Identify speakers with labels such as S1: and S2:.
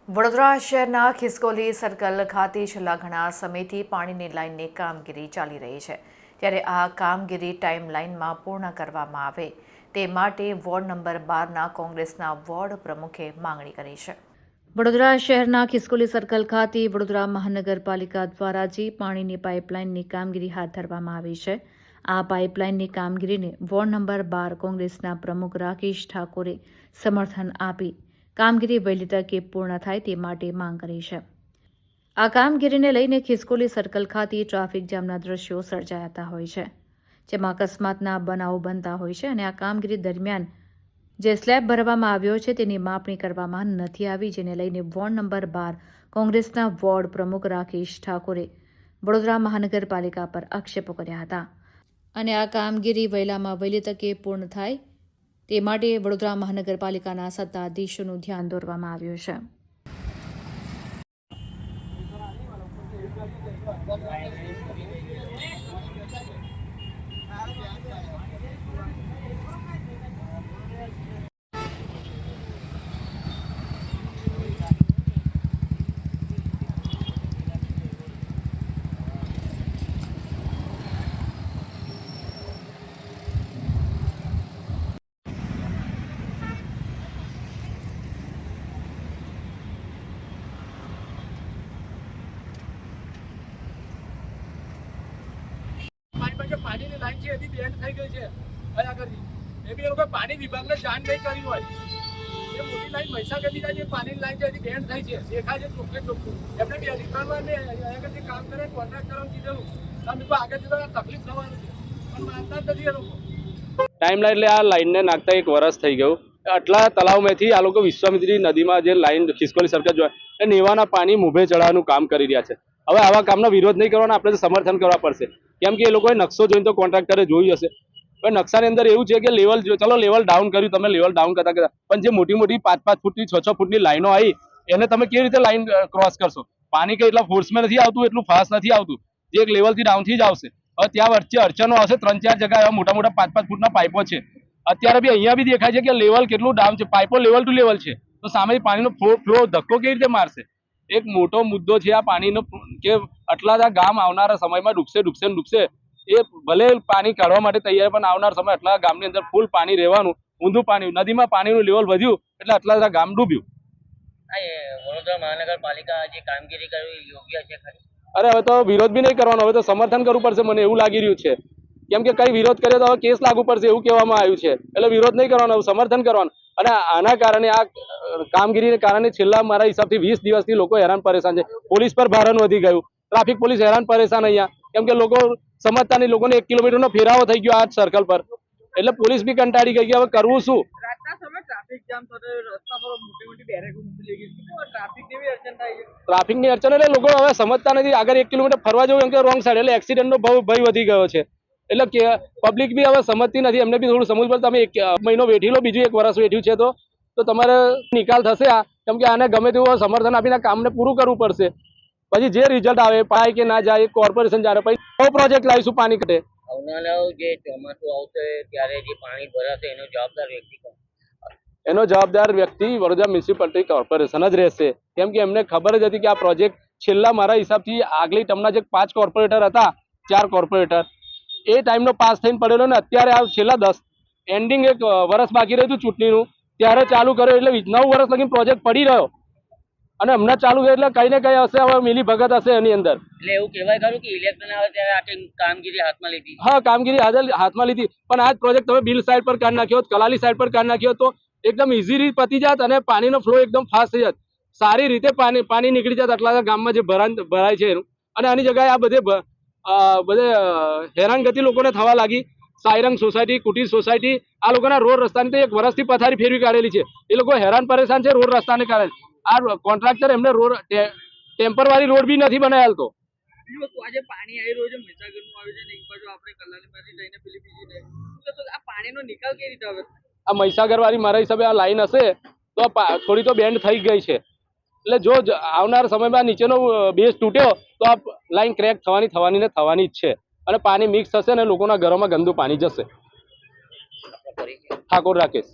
S1: વડોદરા શહેરના ખિસકોલી સર્કલ ખાતે છેલ્લા ઘણા સમયથી પાણીની લાઇનની કામગીરી ચાલી રહી છે, ત્યારે આ કામગીરી ટાઈમલાઇનમાં પૂર્ણ કરવામાં આવે તે માટે વોર્ડ નંબર 12ના કોંગ્રેસના વોર્ડ પ્રમુખે માંગણી કરી છે। વડોદરા શહેરના ખિસકોલી સર્કલ ખાતે વડોદરા મહાનગરપાલિકા દ્વારા જે પાણીની પાઇપલાઇનની કામગીરી હાથ ધરવામાં આવી છે, આ પાઇપલાઇનની કામગીરીને વોર્ડ નંબર 12 કોંગ્રેસના પ્રમુખ રાકેશ ઠાકોરે સમર્થન આપી કામગીરી વહેલી તકે પૂર્ણ થાય તે માટે માંગ કરી છે। આ કામગીરીને લઈને ખિસકોલી સર્કલ ખાતે ટ્રાફિક જામના દ્રશ્યો સર્જાતા હોય છે, જેમાં અકસ્માતના બનાવો બનતા હોય છે અને આ કામગીરી દરમિયાન જે સ્લેબ ભરવામાં આવ્યો છે તેની માપણી કરવામાં નથી આવી, જેને લઈને વોર્ડ નંબર 12 કોંગ્રેસના વોર્ડ પ્રમુખ રાકેશ ઠાકોરે વડોદરા મહાનગરપાલિકા પર આક્ષેપો કર્યા હતા અને આ કામગીરી વહેલામાં વહેલી તકે પૂર્ણ થાય તે માટે વડોદરા મહાનગરપાલિકાના સત્તાધીશોનું ધ્યાન દોરવામાં આવ્યું છે।
S2: પાણીની લાઈન છે એથી બેન્ડ થઈ ગઈ છે આગળથી એ બી એ લોકો પાણી વિભાગને જાણ નહીં કરી હોય। એ મોટી લાઈન મહીસાગરની જાય છે, પાણીની લાઈન છે એથી બેન્ડ થઈ છે, દેખાય છે ચોખ્ખે ચોખ્ખું। એમને બી અધિકારમાં આગળથી કામ કરે કોન્ટ્રાક્ટરોને કીધેલું તમે આગળ જતા તકલીફ થવાની છે, પણ માનતા જ નથી એ લોકો।
S3: ટાઈમ લાઈન એટલે આ લાઈનને નાખતા 1 વર્ષ થઈ ગયું। આટલા તલાવમાંથી આ લોકો વિશ્વામિત્રી નદીમાં જે લાઈન ખિસકોલી સર્કલ જોવા એ નેવાના પાણી મુભે ચડાવવાનું કામ કરી રહ્યા છે। હવે આવા કામનો વિરોધ નહીં કરવાનો, આપણે સમર્થન કરવા પડશે, કેમ કે એ લોકોએ નકશો જોઈને તો કોન્ટ્રાક્ટરે જોયું હશે। હવે નકશાની અંદર એવું છે કે લેવલ ચલો લેવલ ડાઉન કર્યું, તમે લેવલ ડાઉન કરતા પણ જે મોટી મોટી 5-5 ફૂટની 6-6 ફૂટની લાઈનો આવી એને તમે કેવી રીતે લાઈન ક્રોસ કરશો? પાણી કઈ એટલા ફોર્સમાં નથી આવતું, એટલું ફાસ્ટ નથી આવતું, જે એક લેવલથી ડાઉનથી જ આવશે। હવે ત્યાં વચ્ચે અડચણો આવશે, 3-4 જગ્યાએ મોટા મોટા 5-5 ફૂટના પાઇપો છે। અત્યારે બી અહીંયા બી દેખાય છે કે લેવલ કેટલું ડાઉન છે, પાઇપો લેવલ ટુ લેવલ છે, તો સામે પાણીનો ફ્લો ધક્કો કેવી રીતે મારશે? એક મોટો મુદ્દો છે આ પાણીનો કે આટલા ગામ આવનારા સમયમાં ડૂબશે। એ ભલે પાણી કાઢવા માટે તૈયાર, પણ આવનાર સમય આટલા ગામની અંદર ફૂલ પાણી રહેવાનું, ઊંધું પાણી, નદીમાં પાણીનું લેવલ વધ્યું એટલે આટલા ગામ ડૂબ્યું।
S4: વડોદરા મહાનગરપાલિકા જે કામગીરી કરવી યોગ્ય છે ખરી?
S3: અરે હવે તો વિરોધ બી નહીં કરવાનો, હવે તો સમર્થન કરવું પડશે, મને એવું લાગી રહ્યું છે, કેમ કે કઈ વિરોધ કરે તો હવે કેસ લાગુ પડશે એવું કહેવામાં આવ્યું છે। એટલે વિરોધ નહીં કરવાનો, સમર્થન કરવાનું। અને આના કારણે આ કામગીરીને કારણે છેલ્લા મારા હિસાબથી 20 દિવસથી લોકો હેરાન પરેશાન છે। પોલીસ પર ભારણ વધી ગયું, ટ્રાફિક પોલીસ હેરાન પરેશાન અહીંયા, કેમ કે લોકો સમજતા નહીં, લોકોને 1 કિલોમીટરનો ફેરાવો થઈ ગયો આ સર્કલ પર, એટલે પોલીસ બી કંટાળી ગઈ કે હવે કરવું શું? ટ્રાફિકની અડચણ એટલે લોકો હવે સમજતા નથી, આગળ 1 કિલોમીટર ફરવા જવું એમ કે રોંગ સાઈડ, એટલે એક્સિડન્ટનો ભય વધી ગયો છે। એટલે કે પબ્લિક બી હવે સમજતી નથી, એમને બી થોડું સમજવું પડે। તમે 1 મહિનો વેઠી લો, બીજું 1 વર્ષ વેઠ્યું છે તો તમારે નિકાલ થશે આ, કેમ કે આને ગમે તેવું સમર્થન આપીને કામને પૂરું કરવું પડશે। પછી જે રિઝલ્ટ આવે પાય કે ના જાય, કોર્પોરેશન જાણે, પછી નવો પ્રોજેક્ટ લાવીશું પાણી કટે।
S4: આવનારું જે ચોમાસું આવશે ત્યારે જે પાણી ભરાશે એનો જવાબદાર વ્યક્તિ કોણ?
S3: એનો જવાબદાર વ્યક્તિ વડોદરા મ્યુનિસિપાલિટી કોર્પોરેશન જ રહેશે, કેમ કે એમને ખબર જ હતી કે આ પ્રોજેક્ટ છેલ્લા મારા હિસાબથી આગલી ટર્મના જે 5 કોર્પોરેટર હતા, 4 કોર્પોરેટર એ ટાઈમનો પાસ થઈને પડેલો ને અત્યારે આ છેલ્લા 10 એન્ડિંગ 1 વર્ષ બાકી રહ્યું હતું ચૂંટણીનું, ત્યારે ચાલુ કર્યો, એટલે 9 વર્ષ લગી પ્રોજેક્ટ પડી રહ્યો અને હમણાં ચાલુ થયો, એટલે કઈ ને કઈ હશે, હવે મિલી ભગત હશે એની અંદર।
S4: એટલે એવું કહેવાય ખરું કે ઇલેક્શન આવે ત્યારે આખી કામગીરી હાથમાં લીધી?
S3: હા, કામગીરી હાથમાં લીધી, પણ આ પ્રોજેક્ટ તમે બિલ સાઈડ પર કાઢી નાખ્યો, કલાલી સાઈડ પર કાઢી નાખ્યો તો એકદમ ઇઝીલી પતી જાત અને પાણીનો ફ્લો એકદમ ફાસ્ટ થઈ જાત, સારી રીતે પાણી નીકળી જાત આટલા ગામમાં જે ભરાય છે એનું। અને આની જગ્યાએ આ બધે હેરાનગતિ લોકોને થવા લાગી। સાયરંગ સોસાયટી, કુટીર સોસાયટી, આ લોકોના રોડ રસ્તાની તો 1 વર્ષથી પથારી ફેરવી કાઢેલી છે, એ લોકો હેરાન પરેશાન છે રોડ રસ્તાને કારણે। આ કોન્ટ્રાક્ટર એમને રોડ ટેમ્પરરી રોડ બી નથી બનાવેલ। તો
S2: આજે પાણી આવી રહ્યું છે, મહીસાગરનું આવ્યું છે ને એક બાજુ આપણે કલાલીમાંથી લઈને પેલી બીજી લઈને, તો આ પાણીનો નિકાલ કેવી રીતે આવે?
S3: આ મહીસાગર વાળી મારા હિસાબે આ લાઈન હશે તો થોડી તો બેન્ડ થઈ ગઈ છે, એટલે જો આવનાર સમયમાં નીચેનો બેઝ તૂટ્યો તો આ લાઈન ક્રેક થવાની જ છે અને પાણી મિક્સ થશે અને લોકોના ઘરોમાં ગંદુ પાણી જશે। ઠાકોર રાકેશ।